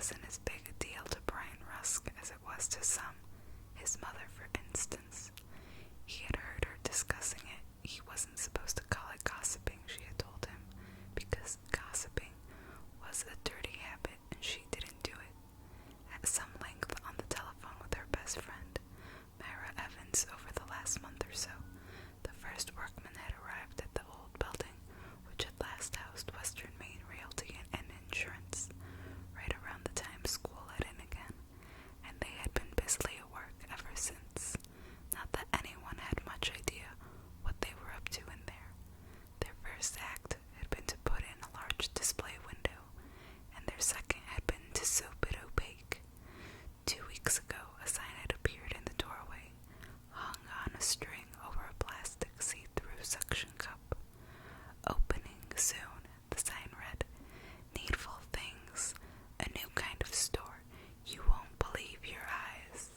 wasn't as big a deal to Brian Rusk as it was to some. His mother, for instance. He had heard her discussing it. He wasn't supposed to call it gossiping, she had told him, because gossiping was a dirty habit and she didn't do it. At some length on the telephone with her best friend, Myra Evans, over the last month or so, the first workman had arrived at the old building, which had last housed Western Maine Realty and Insurance, right around the time school let in again, and they had been busily at work ever since. Not that anyone had much idea what they were up to in there. Their first act had been to put in a large display window, and their second had been to soap it opaque. 2 weeks ago, a sign had appeared in the doorway, hung on a string over a plastic see-through suction cup. Opening soon, the sign read, "Needful Things, a new kind of store. You won't believe your eyes."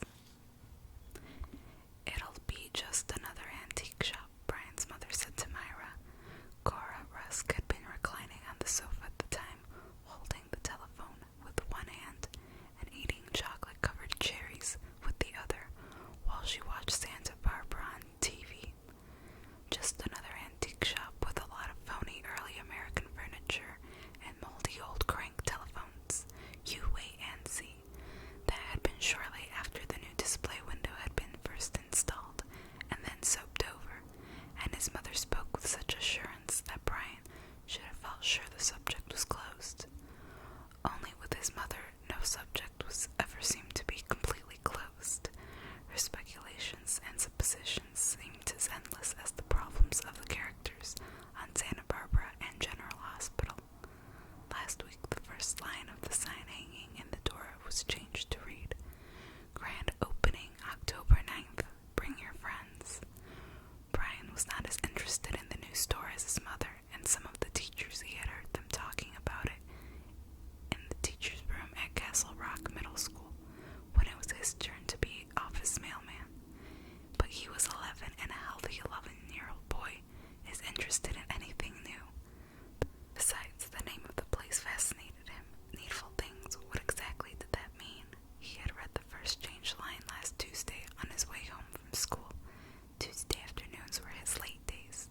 "It'll be just another antique shop," Brian's mother said to Myra. Cora Rusk had been reclining on the sofa at the time, holding the telephone with one hand and eating chocolate-covered cherries with the other, while she watched Santa Barbara on TV. Just another antique shop with a lot of phony early American furniture and moldy old crank telephones. You wait and see. That had been shortly after the new display window had been first installed and then soaped over, and his mother spoke with such assurance that Brian should have felt sure the subject was closed. Only with his mother, no subject was ever seemed to be completely closed. Her speculations and suppositions seemed as endless as the problems of the characters on Santa Barbara and General Hospital. Last week, the first line of the sign hanging in the door was changed to read, "Grand opening October 9th. Bring your friends." Brian was not as interested in the new store as his mother and some of the teachers. He had heard them talking about it in the teacher's room at Castle Rock Middle School when it was his turn to be office mailman. But he was 11, and a healthy 11-year-old boy is interested in anything new. Besides, the name of the place fascinated him. Needful Things. What exactly did that mean? He had read the first change line last Tuesday on his way home from school. Tuesday afternoons were his late days.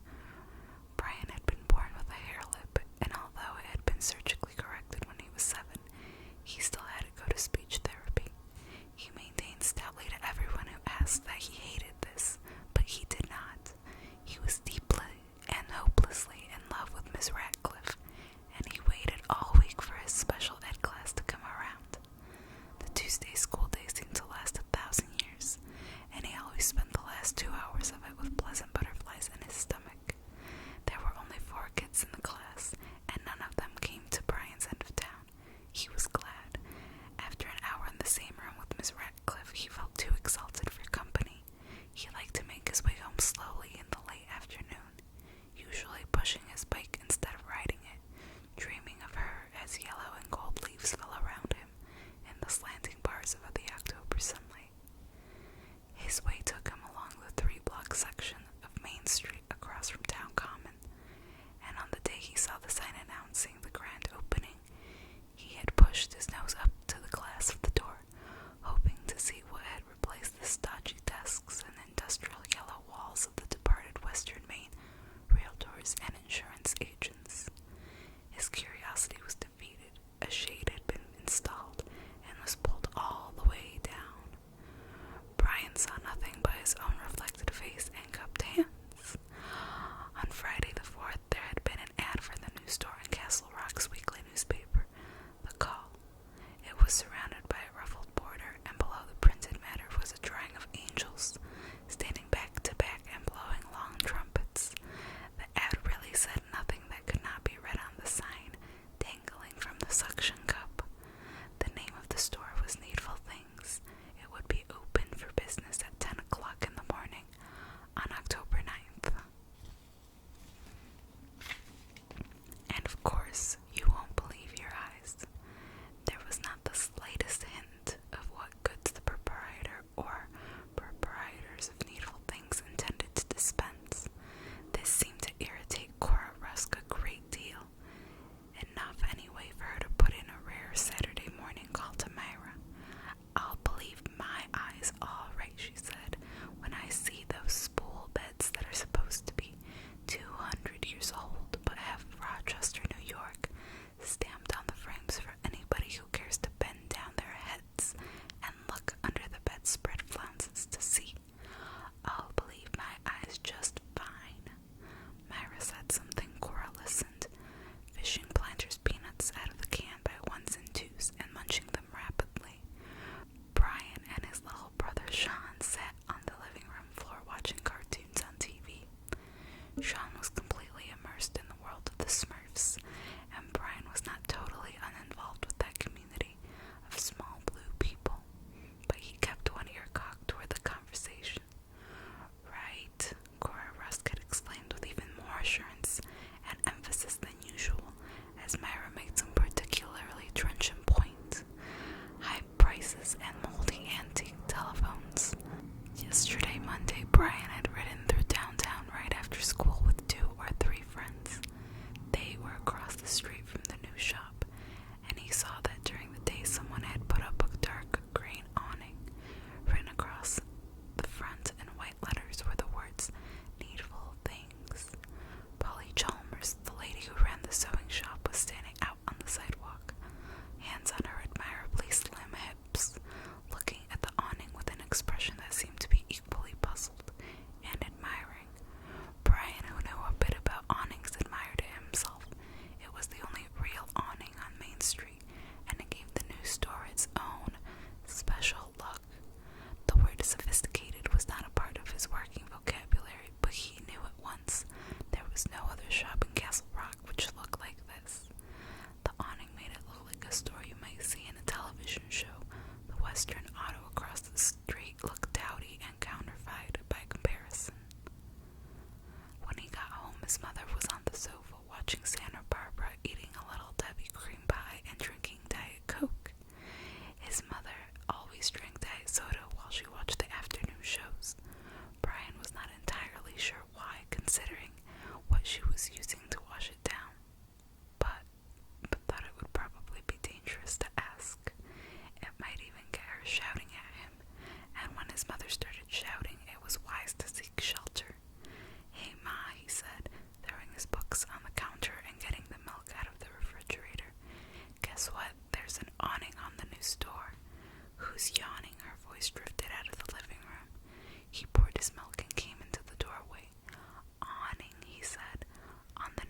Brian had been born with a hair lip, and although it had been surgically corrected when he was 7, he still had to go to speech therapy. He maintained stoutly to everyone who asked that he hated this, but he did not. He was deeply and hopelessly in love with Miss Ratcliffe, and he waited all week for his special ed class to come around. The Tuesday school day seemed to last 1,000 years, and he always spent the last 2 hours of it with pleasant butterflies in his stomach. There were only 4 kids in the class, and none of them came to Brian's end of town. He was glad. After an hour in the same room with Miss Ratcliffe, he felt too exalted for company. He liked to make his way home slowly in the late afternoon, usually pushing his bike instead of riding it, dreaming of her as yellow and gold leaves fell around him in the slanting bars of the October sunlight. His way took him along the 3-block section of Main Street across from Town Common, and on the day he saw the sign announcing the grand opening, he had pushed his nose up to the glass of the door, hoping to see what had replaced the stodgy desks and industrial yellow walls of the departed Western Maine realtors and insurance agents. His curiosity was defeated. A shade had been installed and was pulled all the way down. Brian saw nothing but his own reflected face and cupped hands. On Friday the 4th, there had been an ad for the new store in Castle Rock's weekly newspaper, The Call. It was surrounded by a ruffled border, and below the printed matter was a drawing of angels, standing back to back and blowing long trumpets. The ad really school with 2 or 3 friends. They were across the street from the new shop, and he saw that during the day someone had put up a dark green awning. Written across the front in white letters were the words, "Needful Things." Polly Chalmers, the lady who ran the sewing shop, was standing out on the sidewalk, hands on her admirably slim hips, looking at the awning with an expression that seemed to be equally puzzled and admiring. Brian, who knew a bit about awnings, admired it himself. It was the only real awning on Main Street, and it gave the new store its own special look. The word sophisticated was not a part of his working vocabulary, but he knew at once there was no other shop in Castle Rock which looked like this. The awning made it look like a store you might see in a television show. The Western auto across the street looked dowdy and countrified by comparison. When he got home, his mother was on the sofa watching Santa Barbara, eating a little Debbie cream pie and drinking Diet Coke. His mother always drank diet soda while she watched the afternoon shows. Brian was not entirely sure why, considering what she was using to wash it down, but thought it would probably be dangerous to ask. It might even get her shouting at him, and when his mother started shouting, it was wise to seek shelter. "Hey, Ma," he said, throwing his books on the counter and getting the milk out of the refrigerator. "Guess what? There's an awning on the new store." "Who's yawning?" Her voice drifted out of the living room. He poured his milk and came into the doorway. "Awning," he said, "on the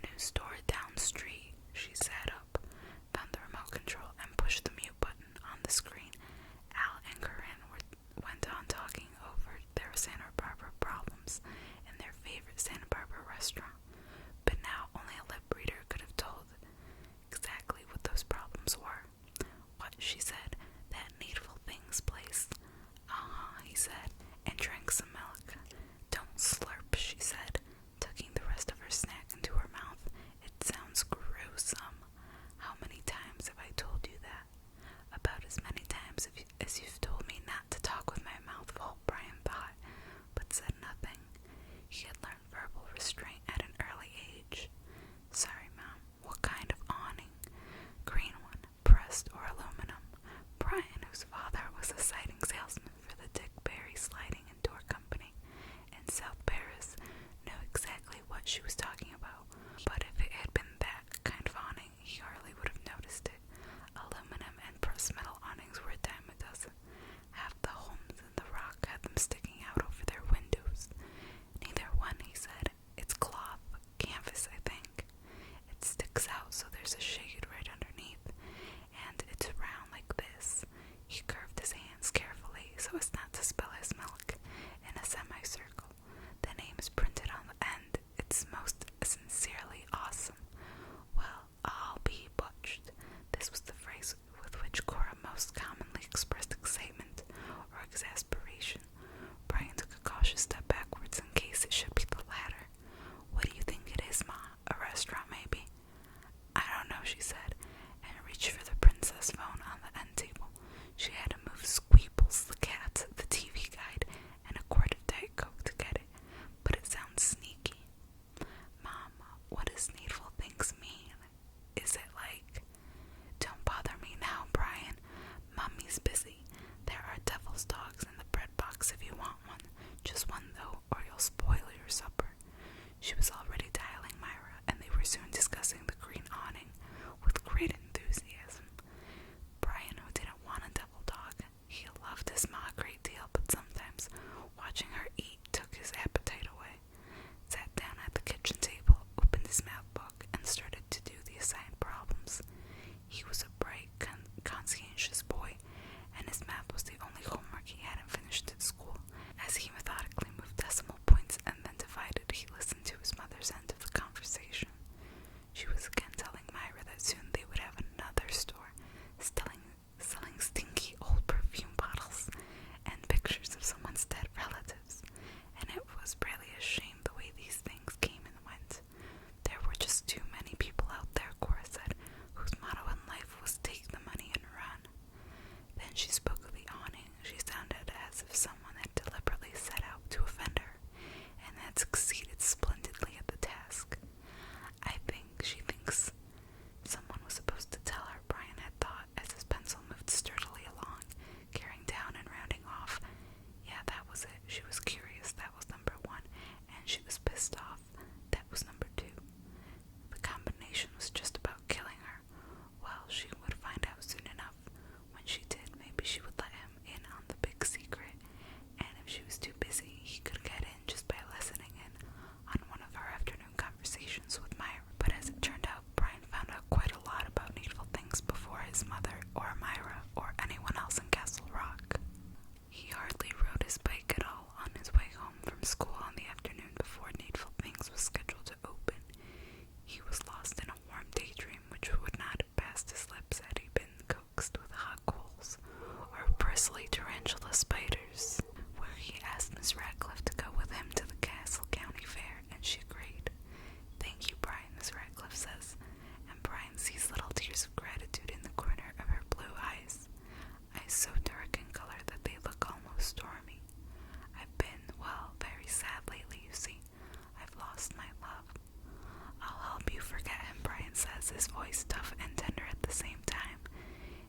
says, his voice tough and tender at the same time.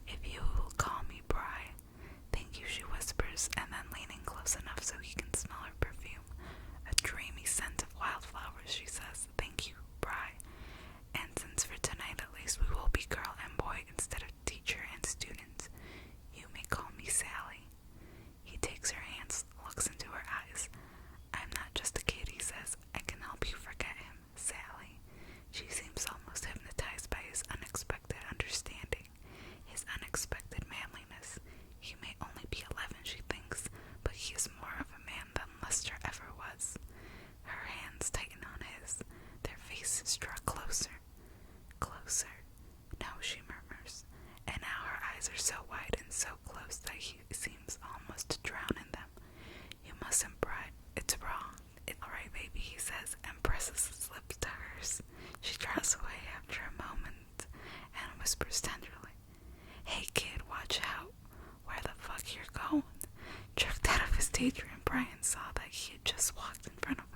"If you will call me Bry." "Thank you," she whispers, and then leaning close enough so he can smell her perfume. "A dreamy scent of wildflowers," she says. "Thank you, Bry. And since for tonight at least we will be girl and boy instead of teacher and student, you may call me Sally." He takes her hands, looks into her eyes. "I'm not just a kid," he says. "I can help you forget him, Sally." She seems almost hypnotized by his unexpected understanding, his unexpected manliness. He may only be 11, she thinks, but he is more of a man than Lester ever was. Her hands tighten on his. Their faces draw closer. Closer. "No," she murmurs, and now her eyes are so wide and so close that he seems almost to drown in them. "You mustn't, Bride. It's wrong." "It's all right, baby," he says, and presses his lips to hers. She draws away after a moment and whispers tenderly, "Hey, kid, watch out. Where the fuck you're going?" Jerked out of his daydream, Brian saw that he had just walked in front of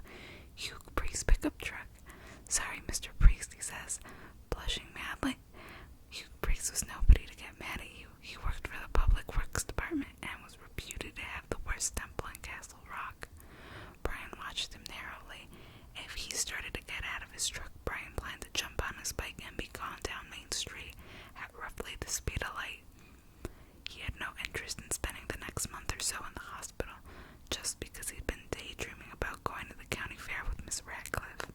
Hugh Priest's pickup truck. "Sorry, Mr. Priest," he says, blushing madly. Hugh Priest was nobody to get mad at you. He worked for the Public Works Department and was reputed to have the worst temple in Castle Rock. Brian watched him narrowly. If he started to get out of his truck, Brian planned to jump on his bike and be gone down Main Street at roughly the speed of light. He had no interest in spending the next month or so in the hospital, just because he'd been daydreaming about going to the county fair with Miss Radcliffe.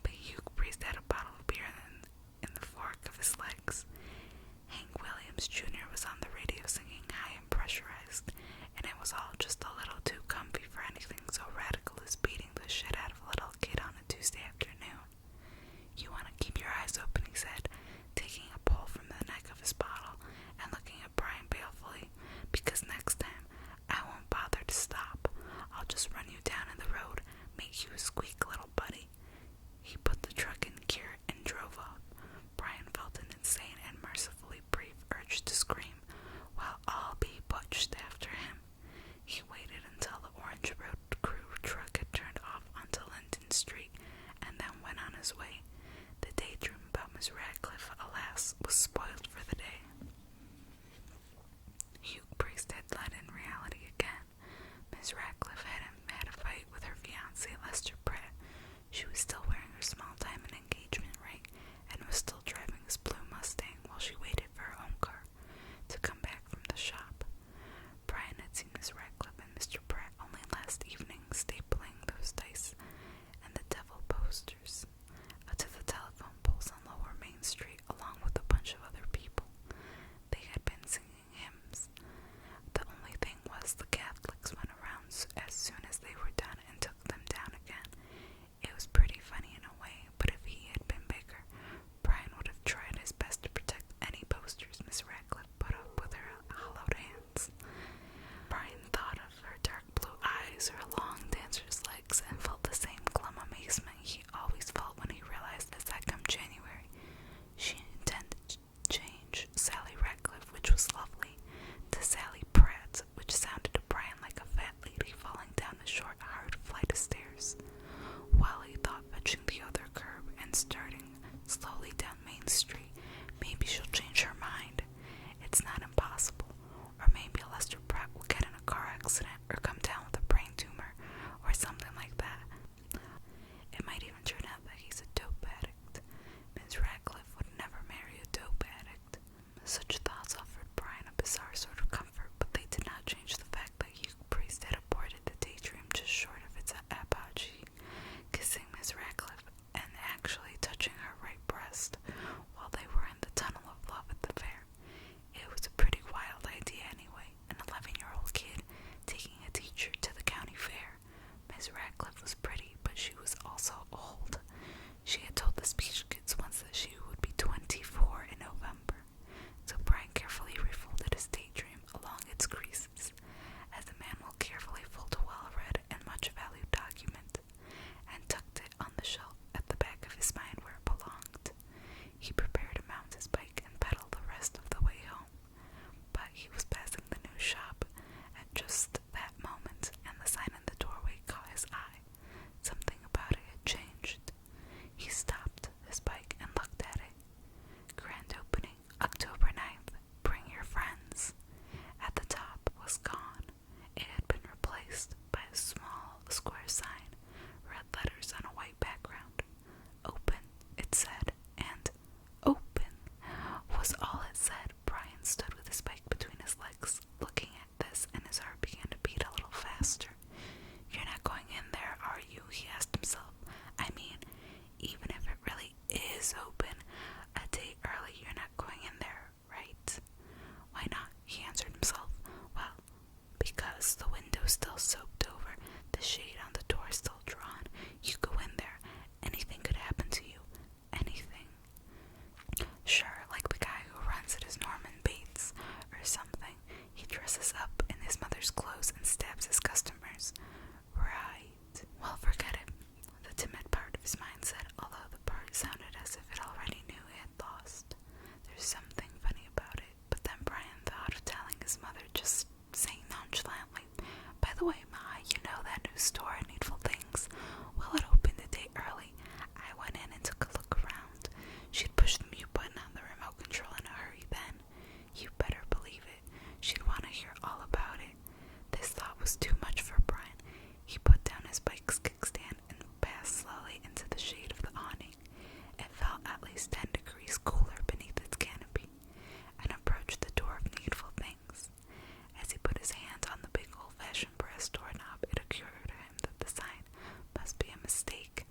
But Hugh Priest had a bottle of beer in the fork of his legs. Hank Williams Jr. was on the radio singing High and Pressurized, and it was all just a little too comfy for anything so radical as beating the shit out of a little kid on a Tuesday afternoon. "You want to keep your eyes open," he said, taking a pull from the neck of his bottle and looking at Brian balefully, "because next time I won't bother to stop. I'll just run you down in the road, make you squeak, little buddy." He put the truck in gear and drove off. Brian felt an insane and mercifully brief urge to scream, while all be butched after him. He waited until the Orange Road crew truck had turned off onto Linden Street and then went on his way. The daydream about Miss Radcliffe, alas, was spoiled for the day. Hugh Priest had led in reality again. Miss Radcliffe had a fight with her fiancé, Lester Pratt. She was still wearing her small diamond engagement ring and was still driving his blue Mustang while she waited for her own car to come back from the shop. Brian had seen Miss Radcliffe and Mr. Pratt only last evening stapling those dice and the devil posters to the telephone poles on Lower Main Street along with a bunch of other people. They had been singing hymns. The only thing was the Catholics went around as soon as they were done and took them down again. It was pretty funny in a way, but if he had been bigger, Brian would have tried his best to protect any posters Miss Radcliffe put up with her hollowed hands. Brian thought of her dark blue eyes, her long dancer's legs, and felt the same glum amazement he always felt when he realized that come January she intended to change Sally Radcliffe, which was lovely, to Sally Pratt, which sounded to Brian like a fat lady falling down a short, hard flight of stairs. While he thought fetching the other curb and starting slowly down Main Street, maybe she'll change her mind. It's not impossible. Or maybe Lester Pratt will get in a car accident or come down with a brain tumor or something like that. It might even turn out that he's a dope addict. Miss Radcliffe would never marry a dope addict. Such thoughts offered Brian a bizarre sort of comfort, but they did not change the fact that Hugh Priest had aborted the daydream just short of its apogee, kissing Miss Radcliffe and actually touching is open a day early, you're not going in there, right? Why not? He answered himself. Well, because the window's still soaked over, the shade on the door is still drawn. You go in there, anything could happen to you. Anything. Sure, like the guy who runs it is Norman Bates or something. He dresses up in his mother's clothes and stabs his customers. Right. Well, forget it. The timid part of his mind said, although the part sounded as if it already knew it had lost. There's something funny about it. But then Brian thought of telling his mother, just saying nonchalantly, by the way, Ma, you know that new store at Needful Things? Well, it opened a day early. I went in and took a look around. She'd pushed the mute button on the remote control in a hurry then. You better believe it. She'd want to hear all about it. This thought was too much for Brian. He put down his bike's kickstand and passed slowly into the shade of the awning. It felt at least 10 degrees cooler beneath its canopy, and approached the door of Needful Things. As he put his hand on the big old-fashioned brass doorknob, it occurred to him that the sign must be a mistake.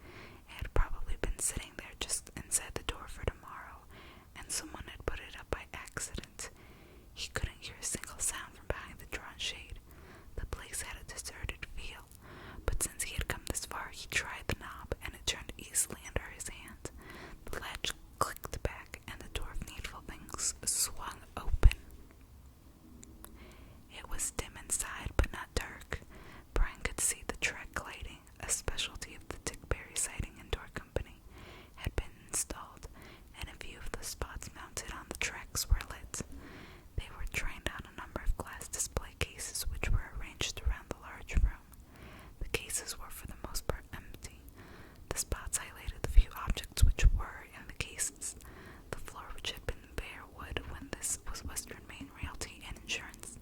It had probably been sitting there just inside the door for tomorrow, and someone had put it up by accident. He couldn't hear a single sound from behind the drawn shade. The place had a deserted feel, but since he had come this far, he tried the knob, and it turned easily under his hand. The latch clicked back, and the door of Needful Things swung open. It was dim inside, but not dark. Brian could see the track lighting, a specialty of the Dick Barry Siding and Door Company, had been installed, and a few of the spots mounted on the tracks were lit. They were trained on a number of glass display cases which were arranged around the large room. The cases were for the most part empty. The spots highlighted the few objects which were in the cases. The floor, which had been bare wood when this was Western Maine Realty and Insurance,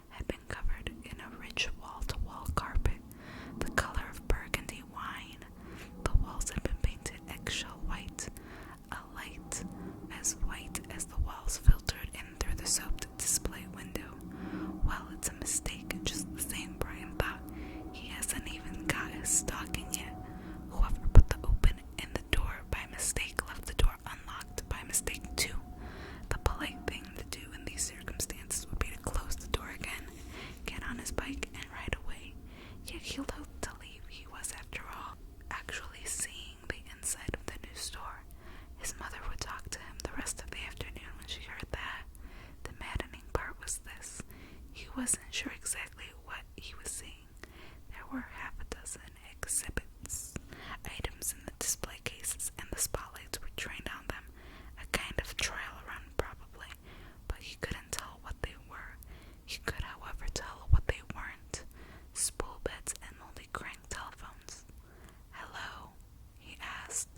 had been covered in a rich wall-to-wall carpet, the color of burgundy wine. The walls had been painted eggshell white, a light as white as the walls filtered in through the soaped display window. Well, it's a mistake, just the same, Brian thought. He hasn't even got his stocking yet. Whoever put the open in the door by mistake left the door unlocked by mistake too. The polite thing to do in these circumstances would be to close the door again, get on his bike, and ride away. Yet he loathed to leave. He was, after all, actually seeing the inside of the new store. His mother would talk to him the rest of the afternoon when she heard that. The maddening part was this. He wasn't sure exactly what he was seeing. There were half a dozen exhibits, items in the display cases, and the spotlights were trained on them. A kind of trial run, probably, but he couldn't tell what they were. He could, however, tell what they weren't. Spool beds and moldy crank telephones. Hello, he asked,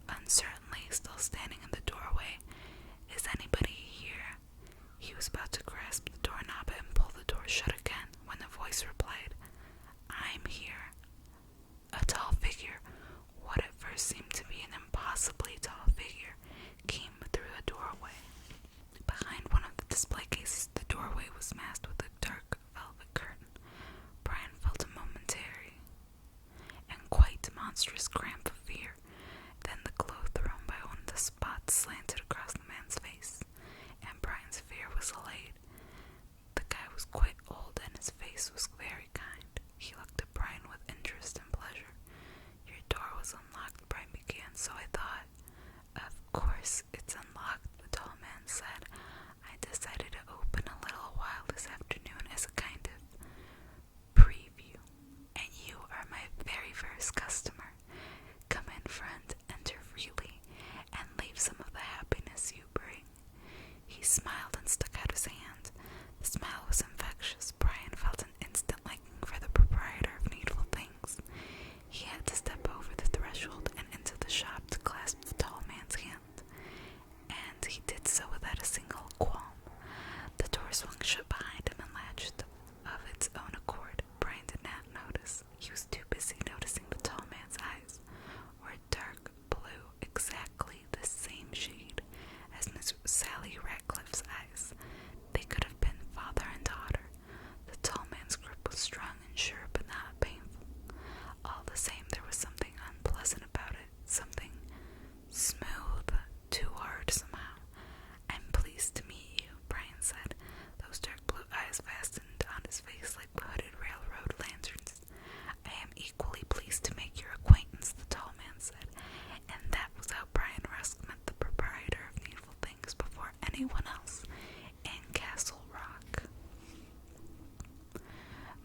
uncertainly, still standing in the doorway. Is anybody here? He was about to grasp the doorknob and pull the door shut again when the voice replied, I'm here. A tall figure, what at first seemed to be an impossibly tall figure, came through the doorway. Behind one of the display cases, the doorway was masked with a dark velvet curtain. Brian felt a momentary and quite monstrous cramp of fear. Then the glow thrown by one of the spots slanted across the man's face, and Brian's fear was allayed. The guy was quite old, and his face was very kind. He looked at Brian with interest and pleasure. Your door was unlocked, Brian began, so I thought. Of course it's unlocked, the tall man said. I decided to open a little while this afternoon as a kind of preview, and you are my very first customer. Come in, friend, enter freely, and leave some of the happiness you bring. He smiled and stuck out his hand. The smile was infectious. Brian felt an instant liking for the proprietor of Needful Things. He had to step over the threshold and into the shop to clasp the tall man's hand, and he did so without a single qualm. The door swung shut behind him and latched of its own accord. Brian did not notice. He was too busy noticing the tall man's eyes were dark blue, exactly the same shade as Miss Sally Ratcliffe's eyes. They could have been father and daughter. The tall man's grip was strong and sure, but not painful. All the same, there was something unpleasant about it, something smooth, anyone else in Castle Rock.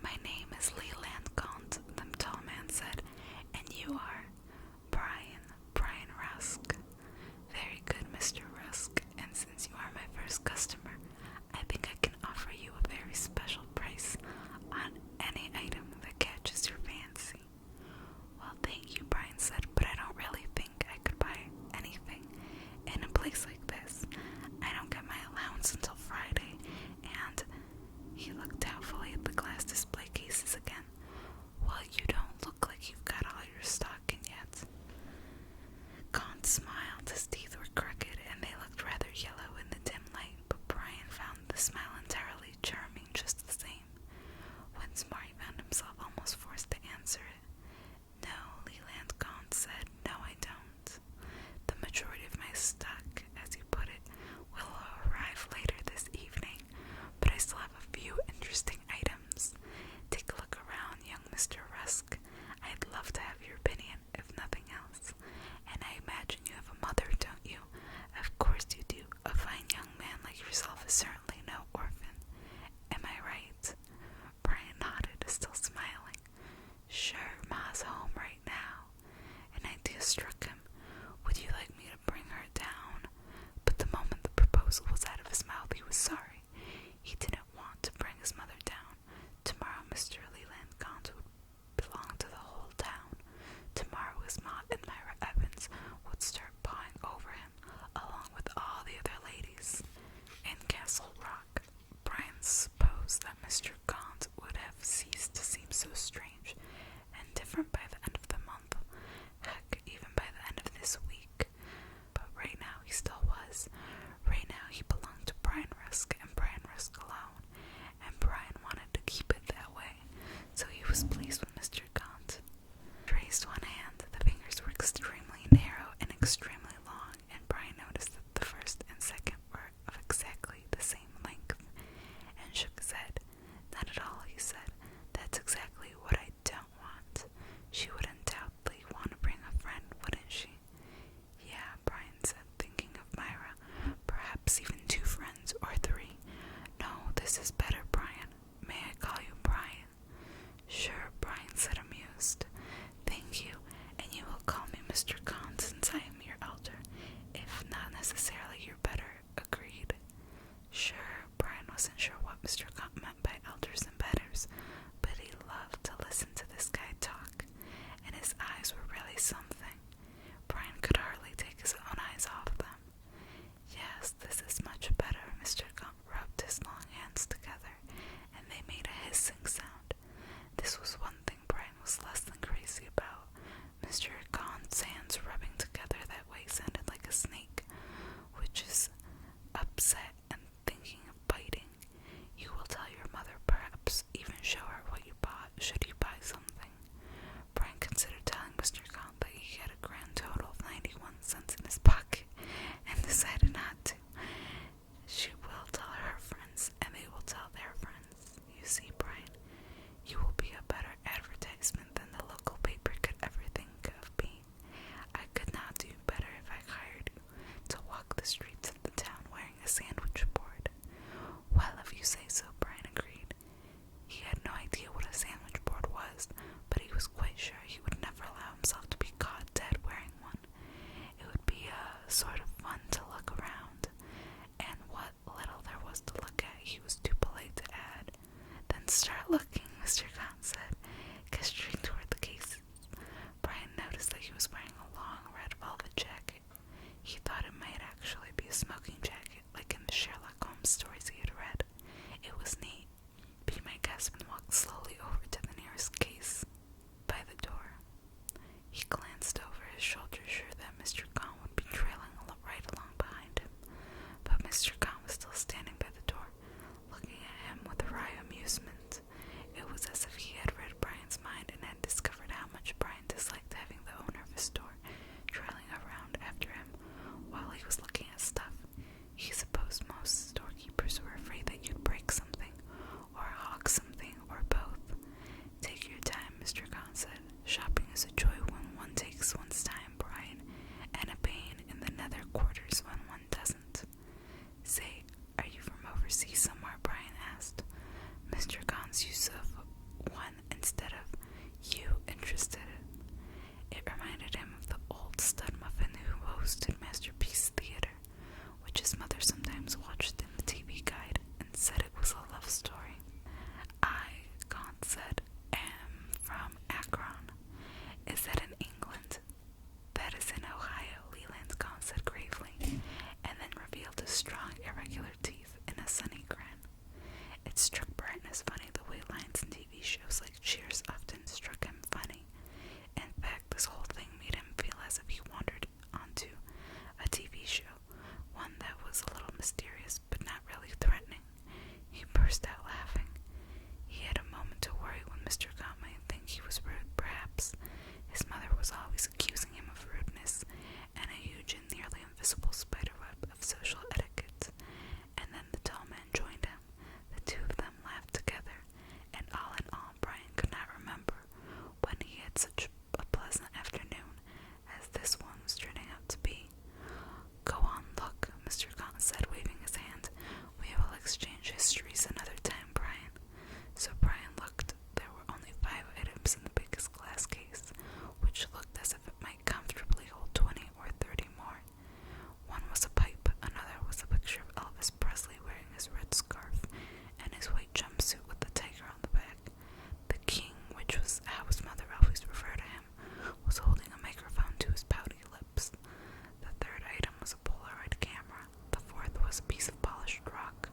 My name is Leland Gaunt, the tall man said, and you are Brian Rusk. Very good, Mr. Rusk, and since you are my first customer, I think I can offer you a very special price on any item that catches your fancy. Well, thank you, Brian said, but I don't really think I could buy anything in a place like this. I don't get my allowance until Friday, and he looked doubtfully at the glass display cases again. Well, you don't look like you've got all your stock in yet. Gaunt smiled. His teeth were crooked, and they looked rather yellow in the dim light, but Brian found the smile entirely charming just the same. Once more he found himself almost forced to answer it. No, Leland Gaunt said, no, I don't. The majority of my stock, as you put it, will arrive later this evening, but I still have a few interesting items. Take a look around, young Mr. Rusk. I'd love to have your opinion, if nothing else. And I imagine you have a mother, don't you? Of course you do. A fine young man like yourself is certainly no orphan. Am I right? Brian nodded, still smiling. Sure, Ma's home right now. An idea struck him. Would you like me to bring her down? But the moment the proposal was out of his mouth, he was sorry. He didn't want to bring his mother down. Tomorrow Mr. Leland Gaunt would belong to the whole town. Tomorrow his Ma and Myra Evans would start pawing over him, along with all the other ladies. In Castle Rock, Brian supposed that Mr. Gaunt would have ceased to seem so strange and different by the end of the month. Heck, even by the end of this week. But right now he still was. Right now he belonged to Brian Rusk and Brian Rusk alone, and Brian wanted to keep it that way, so he was pleased with Mr. Gaunt. He raised one hand. The fingers were extremely narrow and extremely long, and Brian noticed that the first and second were of exactly the same length, and shook his head. Not at all, he said. That's exactly what I don't want. She would undoubtedly want to bring a friend, wouldn't she? Yeah, Brian said, thinking of Myra. Perhaps even 2 friends, or 3. No, this is better, Brian. May I call you Brian? Sure, Brian said, amused. Thank you, and you will call me Mr. Gaunt since I am your elder, if not necessarily your better. Agreed. Sure, Brian wasn't sure what Mr. Gaunt meant by elders and betters, but he loved to listen to this guy talk, and his eyes were really something. Brian could hardly take his own eyes off them. Yes, this is much better. Mr. Gaunt rubbed his long hands together, and they made a hissing sound. This was one thing Brian was less than crazy about. Mr. Gaunt's hands rubbing together that way sounded like a snake, which is upset and thinking of biting. You will tell your mother, perhaps even show her what you bought, should you buy something. Brian considered telling Mr. Gaunt that he had a grand total of 91 cents in his pocket, and decided not to. She will tell her friends, and they will tell their friends. You see, Brian, you will be a better advertisement than the local paper could ever think of being. I could not do better if I hired you to walk the streets of the town wearing a sandwich board. Well, if you say so, Brian agreed. He had no idea what a sandwich board was, but he was quite sure he would never allow himself to be caught dead wearing one. It would be a sort of fun to look around, and what little there was to look at he was too polite to add. Then start looking, Mr. Gaunt said, gesturing toward the cases. Brian noticed that he was wearing a long red velvet jacket. He thought it might actually be a smoking jacket, like in the Sherlock Holmes stories he had read. It was strong, irregular teeth in a sunny grin. It struck Brian as funny the way lines in TV shows like Cheers often struck him funny. In fact, this whole thing made him feel as if he wandered onto a TV show, one that was a little mysterious but not really threatening. He burst out laughing. He had a moment to worry when Mr. Gaunt might think he was rude, perhaps. His mother was always accusing him of rudeness and a huge and nearly invisible spiderweb of social etiquette. And then the tall man joined him. The two of them laughed together, and all in all, Brian could not remember when he had such a pleasant afternoon as this one was turning out to be. Go on, look, Mr. Gaunt said, waving his hand. We will exchange histories another time, Brian. So Brian looked. There were only 5 items in the biggest glass case, which looked as if it might comfortably hold 20 or 30 more. One was a pipe, another was a picture of Elvis Presley wearing his red scarf and his white jumpsuit with the tiger on the back. The king, which was how his mother always referred to him, was holding a microphone to his pouty lips. The third item was a Polaroid camera. The fourth was a piece of polished rock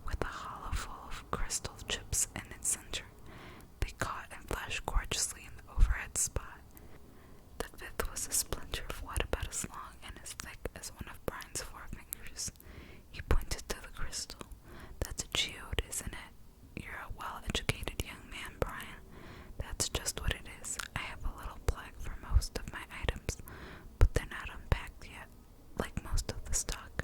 with a hollow full of crystal chips in its center. They caught and flashed gorgeously in the overhead spot. The fifth was a splinter of wood about as long and as thick as one of Brian's forefingers. He pointed to the crystal. That's a geode, isn't it? You're a well-educated young man, Brian. That's just what it is. I have a little plaque for most of my items, but they're not unpacked yet. Like most of the stock,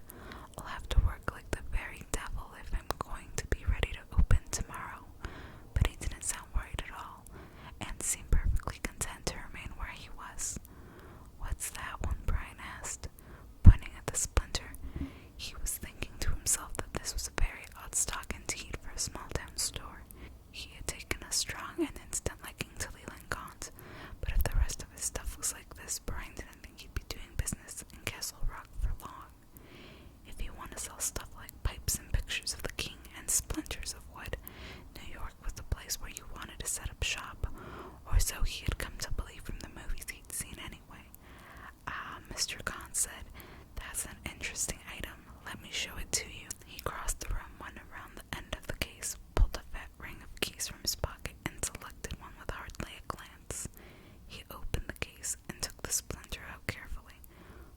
I'll have to work like the very devil if I'm going to be ready to open tomorrow. But he didn't sound worried at all, and seemed perfectly content to remain where he was. What's that one? Brian asked, pointing at the splinter. He was thinking to himself that this was a very odd stock indeed for a small-town store. He had taken a strong and instant liking to Leland Gaunt, but if the rest of his stuff was like this, Brian didn't think he'd be doing business in Castle Rock for long. If you want to sell stuff like pipes and pictures of the king and splinters of wood, New York was the place where you wanted to set up shop, or so he had come to believe from the movies he'd seen anyway. Ah, Mr. Gaunt said, that's an interesting item. Let me show it to you. He crossed the room, went around the end of the case, pulled a fat ring of keys from his pocket, and selected one with hardly a glance. He opened the case and took the splinter out carefully.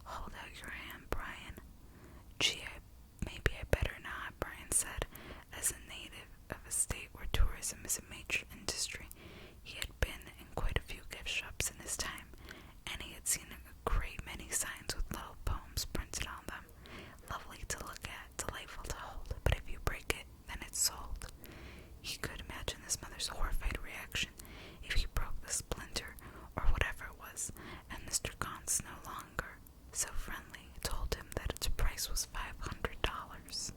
Hold out your hand, Brian. Gee, maybe I better not, Brian said. As a native of a state where tourism is a major industry, he had been in quite a few gift shops in his time, and he had seen a great many signs with little poems printed on them. Lovely to look at, delightful to hold, but if you break it, then it's sold. He could imagine his mother's horrified reaction if he broke the splinter, or whatever it was, and Mr. Gaunt's no longer so friendly told him that its price was $500.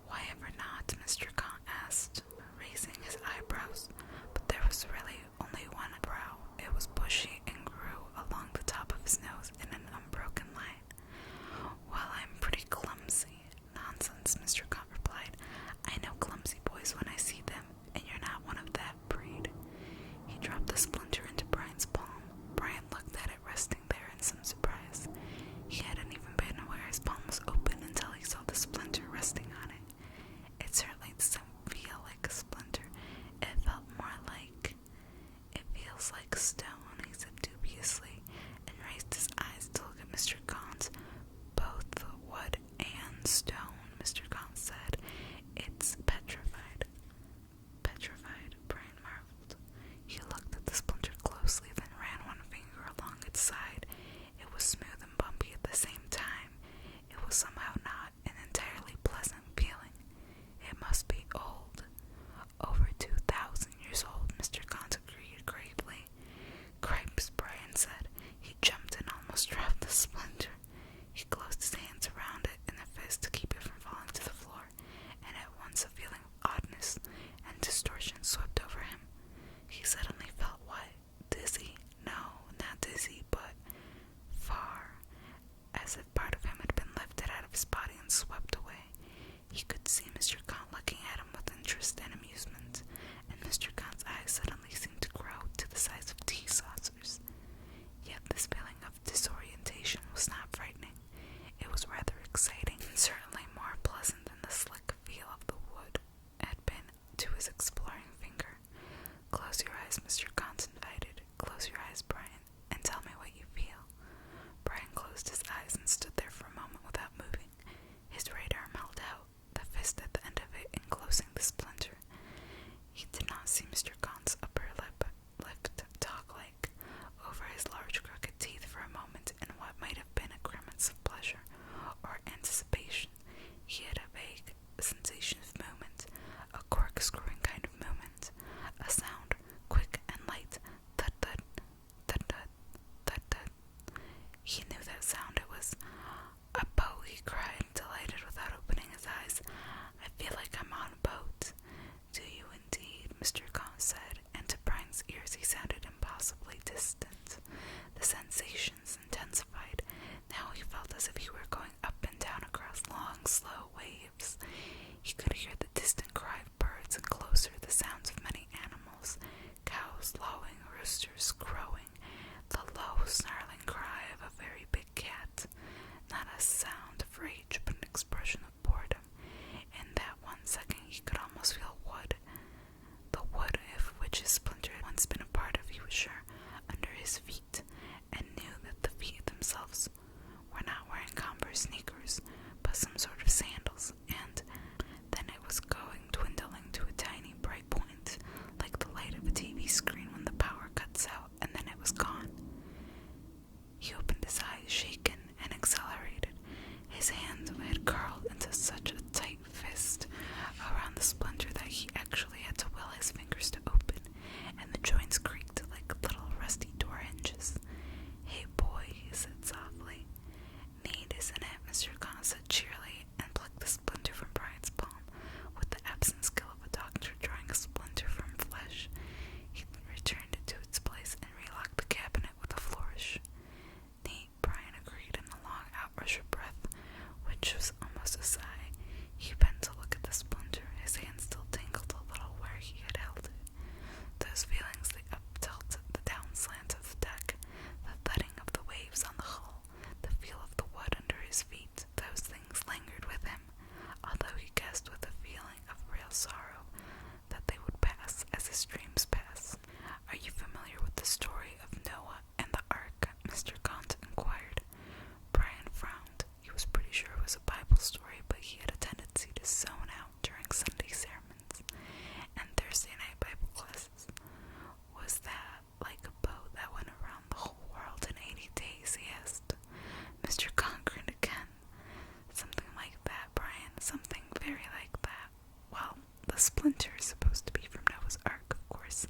Why ever not? Mr. Gaunt asked, raising his eyebrows, but there was really only one brow. It was bushy and grew along the top of his nose in an unbroken line. Well, I'm pretty clumsy. Nonsense, Mr. Gaunt replied. I know clumsy boys when I see them, and you're not one of that breed. He dropped the splinter into Brian's palm. Brian looked at it resting there in some surprise. He hadn't even been aware his palm was open until he saw the splinter resting on it. It certainly doesn't feel like a splinter. It felt more like... It feels like stone, he said dubiously, and raised his eyes to look at Mr. Gaunt. Both wood and stone, Mr. Gaunt said. It's petrified. Petrified, Brian marveled. He looked at the splinter closely, then ran one finger along its side. It was smooth and bumpy at the same time. It was somehow not an entirely pleasant feeling. It must be old. Over 2,000 years old, Mr. Gaunt agreed gravely. Cripes, Brian said. He jumped and almost dropped the splinter. He closed his hands around it in a fist to keep it from falling to the floor, and at once a feeling of oddness and distortion swept over him. He suddenly felt what? Dizzy? No, not dizzy, but far, as if part of him had been lifted out of his body and swept away. He could see Mr. Gaunt looking at him with interest and amusement, and Mr. Gaunt's eyes suddenly seemed to grow to the size of tea saucers. Yet this feeling of disorientation was not frightening. It was rather exciting, and certainly more more pleasant than the slick feel of the wood had been to his exploring finger. "Close your eyes," Mr. Gaunt invited. "Close your eyes, Brian, and tell me what you feel." Brian closed his eyes and stood there for a moment without moving, his right arm held out, the fist at the end of it enclosing the splinter. He did not see Mr. Gaunt's upper lip lift dog-like over his large crooked teeth for a moment in what might have been a grimace of pleasure or anticipation. He had a vague sensation of movement, a corkscrewing kind of movement, a sound, quick and light, thud-thud, thud-thud, thud-thud. He knew that sound. It was a boat, he cried, delighted without opening his eyes. "I feel like I'm on a boat." "Do you indeed?" Mr. Gaunt said, and to Brian's ears he sounded impossibly distant. The sensations intensified. Now he felt as if he were going up and down across long, slow waves. He could hear the distant cry of birds and closer the sounds of many animals, cows lowing, roosters crowing, the low, snarling cry of a very big cat. Not a sound of rage, but an expression of boredom. In that 1 second he could almost feel wood. The wood of which his splinter had once been a part of, he was sure, under his feet, and knew that the feet themselves were not wearing Converse sneakers, but some sort of sandals, and then it was dwindling to a tiny bright point, like the light of a TV screen when the power cuts out, and then it was gone. He opened his eyes, shaken and accelerated. His hand had curled into such a tight fist around the splinter that he actually had to will his fingers to open, and the joints creaked like little rusty door hinges. "Hey, boy," he said softly. "Neat, isn't it?" Mr. Gaunt said cheerily, and plucked the splinter from Brian's palm with the absent skill of a doctor drawing a splinter from flesh. He returned it to its place and relocked the cabinet with a flourish. "Neat," Brian agreed in a long outrush of breath, which was almost a sigh. He bent to look at the splinter. His hand still tingled a little where he had held it. Those feelings, the up-tilt, the down-slant of the deck, the thudding of the waves on the hull, the feel of the wood under his feet, those things lingered with him, although he guessed with a feeling of real sorrow that they would pass as his dreams pass. "Are you familiar with the story of Noah and the Ark?" Mr. Gaunt inquired. Brian frowned. He was pretty sure it was a Bible story, but he had a tendency to zone out during Sunday sermons and Thursday night Bible classes. "Was that like a boat that went around the whole world in 80 days, he asked. Mr. Gaunt grinned again. "Something like that, Brian, something very like that. Well, the splinter is supposed to be from Noah's Ark, of course,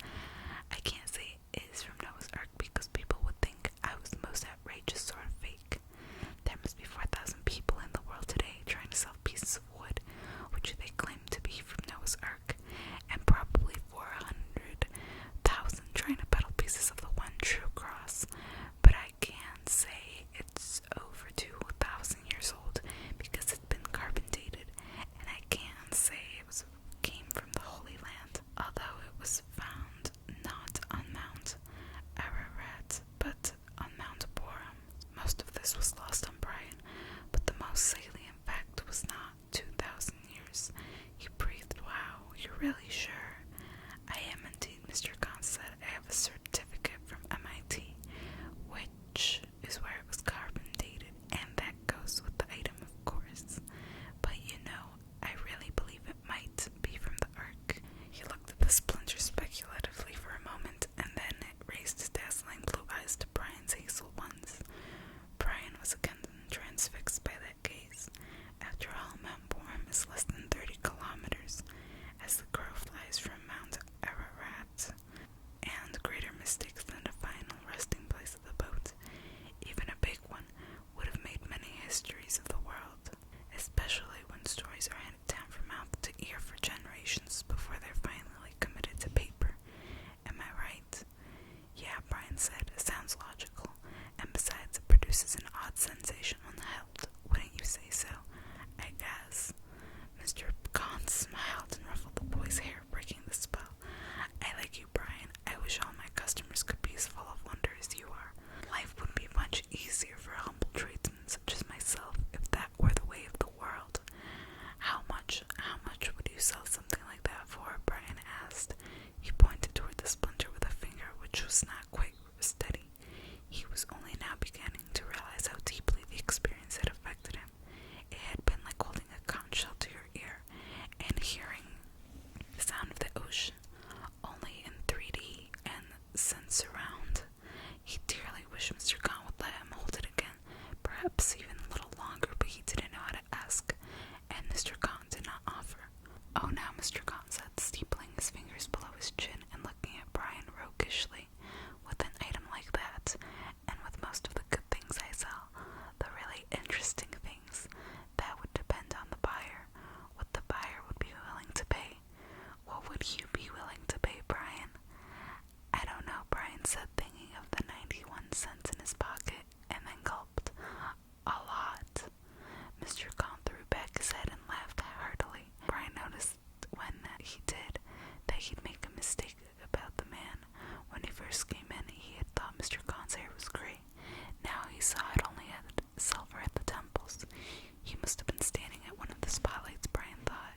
He must have been standing at one of the spotlights, Brian thought.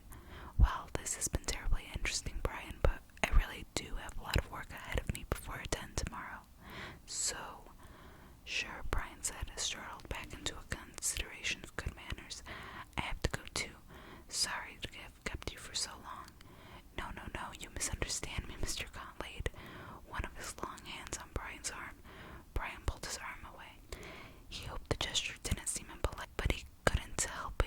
Well, this has been terribly interesting, Brian, but I really do have a lot of work ahead of me before I attend tomorrow. So, sure, Brian said, startled back into a consideration of good manners. I have to go too. Sorry to have kept you for so long. No, you misunderstand me, Mr. Gaunt laid one of his long hands on Brian's arm. Brian pulled his arm away. He hoped the gesture didn't seem impolite, but he couldn't help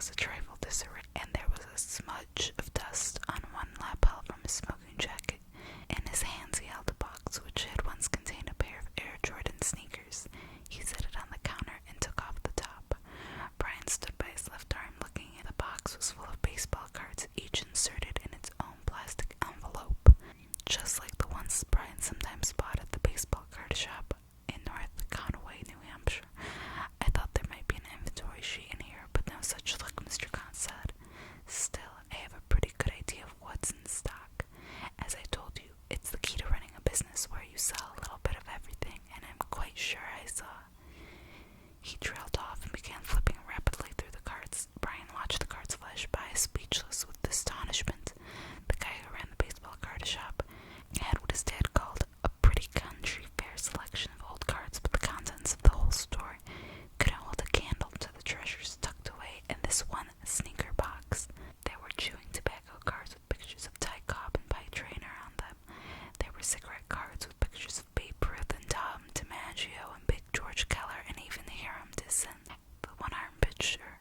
was a trifle disarray, and there was a smudge of dust on one lapel from his smoking jacket. In his hands he held a box which had once contained a pair of Air Jordan sneakers. He set it on the counter and took off the top. Brian stood by his left arm looking at the box was full of baseball cards, each inserted in its own plastic envelope, just like the ones Brian sometimes bought at the baseball card shop in North Conway, New Hampshire. I thought there might be an inventory sheet in here, but no such luck, Mr. Khan said. Still, I have a pretty good idea of what's in stock. As I told you, it's the key to running a business where you sell a little bit of everything, and I'm quite sure I saw. He trailed off and began flipping rapidly through the cards. Brian watched the cards flash by, speechless with astonishment. The guy who ran the baseball card shop had what his dad called a pretty country fair selection of old cards, but the contents of the whole store couldn't hold a candle to the treasures tucked away in this one sneaker box. There were chewing tobacco cards with pictures of Ty Cobb and Pie Traynor on them. There were cigarette cards with pictures of Babe Ruth and Tom DiMaggio and Big George Keller and even Hiram Disson, the one-armed pitcher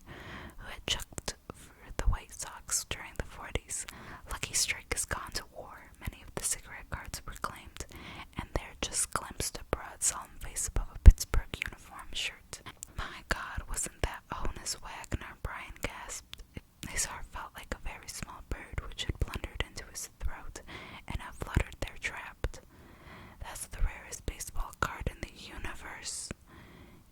who had chucked for the White Sox during the 40s. Lucky Strike has gone to war, many of the cigarette cards proclaimed, and there just glimpsed a broad, solemn face above a Pittsburgh uniform shirt. My God, wasn't that Honus Wagner? Brian gasped. His heart felt like a very small bird which had blundered into his throat and had fluttered there trapped. That's the rarest baseball card in the universe.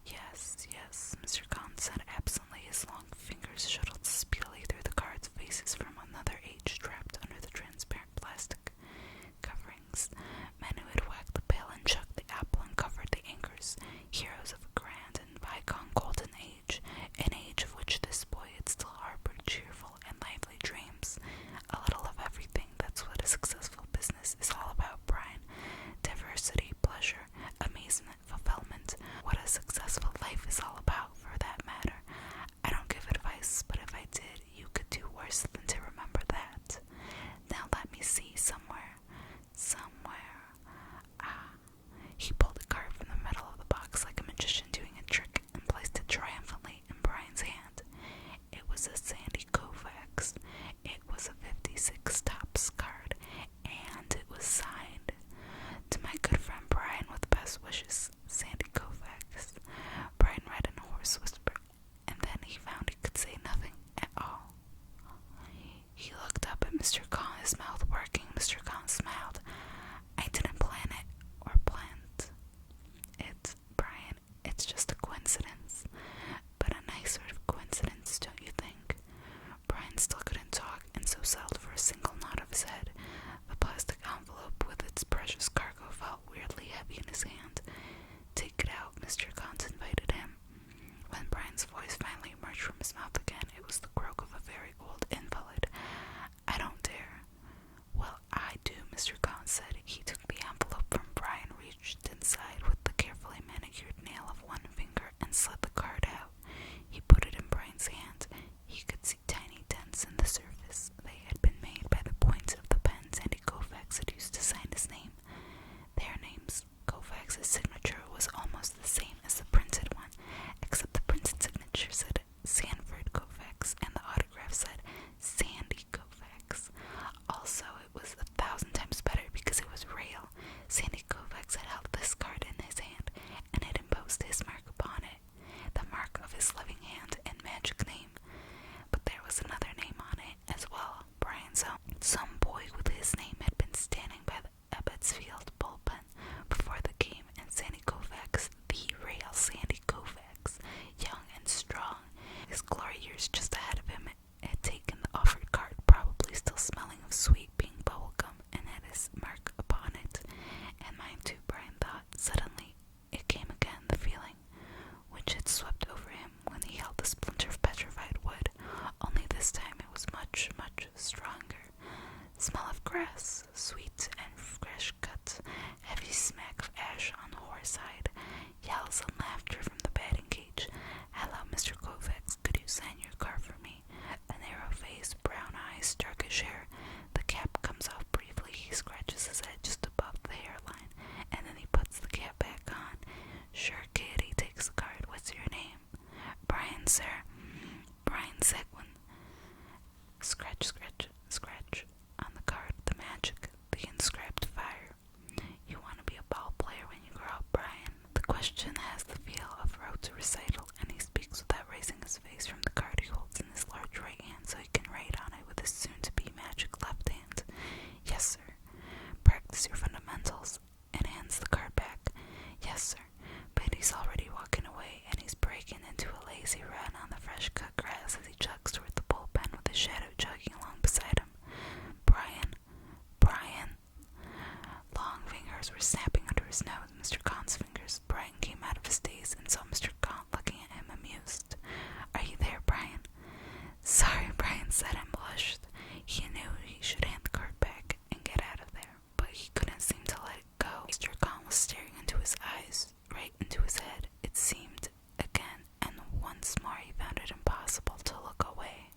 Yes, Mr. Khan said absently. His long fingers shuttled speedily through the cards, faces from another age trapped under the transparent plastic coverings. Men who had whacked the pail and chucked the apple and covered the anchors. Heroes of a grand and bygone golden age, an age of which this boy had still harbored cheerful and lively dreams. A little of everything, that's what a successful business is all about, Brian. Diversity, pleasure, amazement, fulfillment. What a successful life is all about, for that matter. I don't give advice, but if I did, you could do worse than to remember that. Now let me see, somewhere. He pulled a card from the middle of the box like a magician doing a trick and placed it triumphantly in Brian's hand. It was a Sandy Koufax. It was a 56 tops card, and it was signed, "To my good friend Brian, with best wishes, Sandy Koufax." Brian read in a hoarse whisper, and then he found he could say nothing at all. He looked up at Mr. Khan, his mouth working. Mr. Khan smiled. "I didn't plan it, or plant it, Brian. It's just a coincidence. But a nice sort of coincidence, don't you think?" Brian still couldn't talk, and so settled for a single nod of his head. The plastic envelope with its precious cargo felt weirdly heavy in his hand. "Take it out," Mr. Khan invited him. When Brian's voice finally emerged from his mouth again, it was the croak of a very old invalid. "I don't dare." "Well, I do," Mr. Khan said. He took the envelope from Brian, reached inside with the carefully manicured nail of one finger, and slid the card out. He put it in Brian's hand. He could see tiny dents in the surface. They had been made by the points of the pen Sandy Koufax had used to sign his name. Their names. Koufax's signature was almost the same as the printed one, except the printed signature said Sanford Koufax, and the autograph said Sandy Koufax. Also, it was 1,000 times better because it was real. Sandy Koufax had held this card in his hand and had imposed his mark upon it, the mark of his living hand and magic name. But there was another name on it as well, Brian's own. Some boy with his name had been standing by the Ebbetsfield bullpen before the game, and Sandy Koufax, the real Sandy Koufax, young and strong, his glory years just ahead of him, had taken the offered card, probably still smelling of sweet pink bubblegum, and had his mark upon it. And mine too, Brian thought. Suddenly, it came again, the feeling which had swept over him when he held the splinter of petrified wood, only this time it was much, much stronger. Smell of grass, sweet and fresh cut, heavy smack of ash on the horsehide, yells and laughter from the batting cage. "Hello, Mr. Koufax, could you sign your card for me?" A narrow face, brown eyes, darkish hair. The cap comes off briefly. He scratches his head just above the hairline, and then he puts the cap back on. "Sure, kid," he takes the card. "What's your name?" "Brian, sir." "Brian Seguin, pause as he jogs toward the bullpen with his shadow jogging along beside him. Brian, Brian. Long fingers were snapping under his nose. Mr. Kahn's fingers. Brian came out of his daze and saw Mr. Kahn looking at him amused. Are you there, Brian? Sorry, Brian said and blushed. He knew he should hand the card back and get out of there, but he couldn't seem to let it go. Mr. Kahn was staring into his eyes, right into his head, it seemed, again, and once more he found it impossible to look away.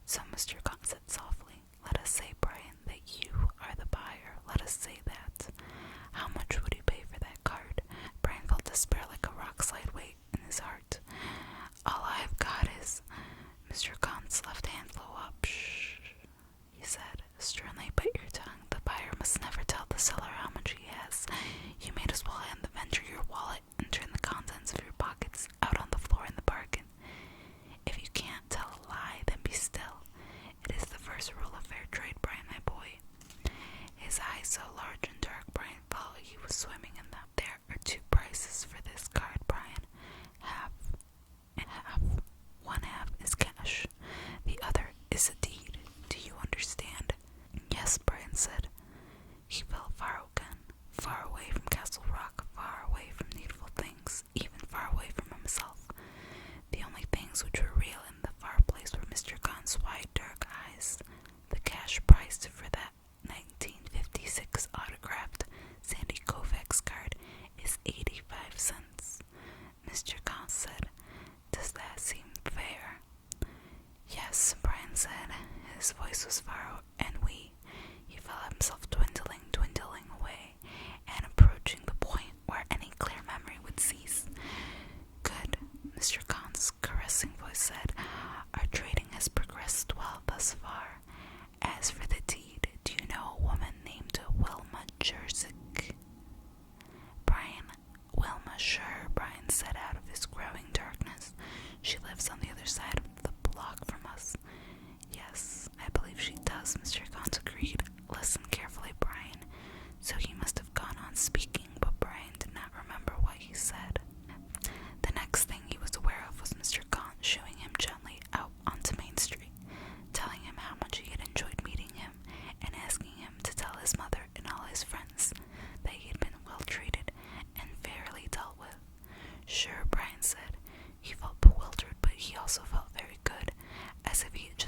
So Mr. Kahn said softly, let us say, Brian, that you are the buyer. Let us say that. How much would you pay for that card? Brian felt despair like a rock slide weight in his heart. All I've got is... Mr. Kahn's left hand flew up. Shh, he said, sternly, bite your tongue. The buyer must never tell the seller how much he has. You may as well hand the vendor your wallet and turn the contents of your pockets out on the floor in the bargain. If you can't tell a lie, then be still. It is the first rule of fair trade, Brian, my boy. His eyes so large and dark, Brian felt he was swimming in them. There are two prices for this card, Brian. Half and half. One half is cash. The other is a deed. Do you understand? Yes, Brian said. He felt far away from Castle Rock, far away from Needful Things, even far away from himself. The only things which were real in the far place were Mr. Kahn's wide, dark eyes. The cash price for that 1956 autographed Sandy Koufax card is 85 cents. Mr. Kahn said, does that seem fair? Yes, Brian said. His voice was far and wee. He felt himself dwindling away, and approaching the point where any clear memory would cease. Good, Mr. Kahn's caressing voice said. Our trading has progressed well thus far. As for the deed, do you know a woman named Wilma Jersick? Brian, Wilma, sure, Brian said out of his growing darkness. She lives on the other side of the block from us. Yes, I believe she does, Mr. Kahn agreed. Listen carefully, Brian. So he must have gone on speaking, but Brian did not remember what he said. The next thing he was aware of was Mr. Kahn shooing him gently out onto Main Street, telling him how much he had enjoyed meeting him, and asking him to tell his mother and all his friends that he had been well treated and fairly dealt with. Sure, Brian said. He felt bewildered, but he also felt very good, as if he had just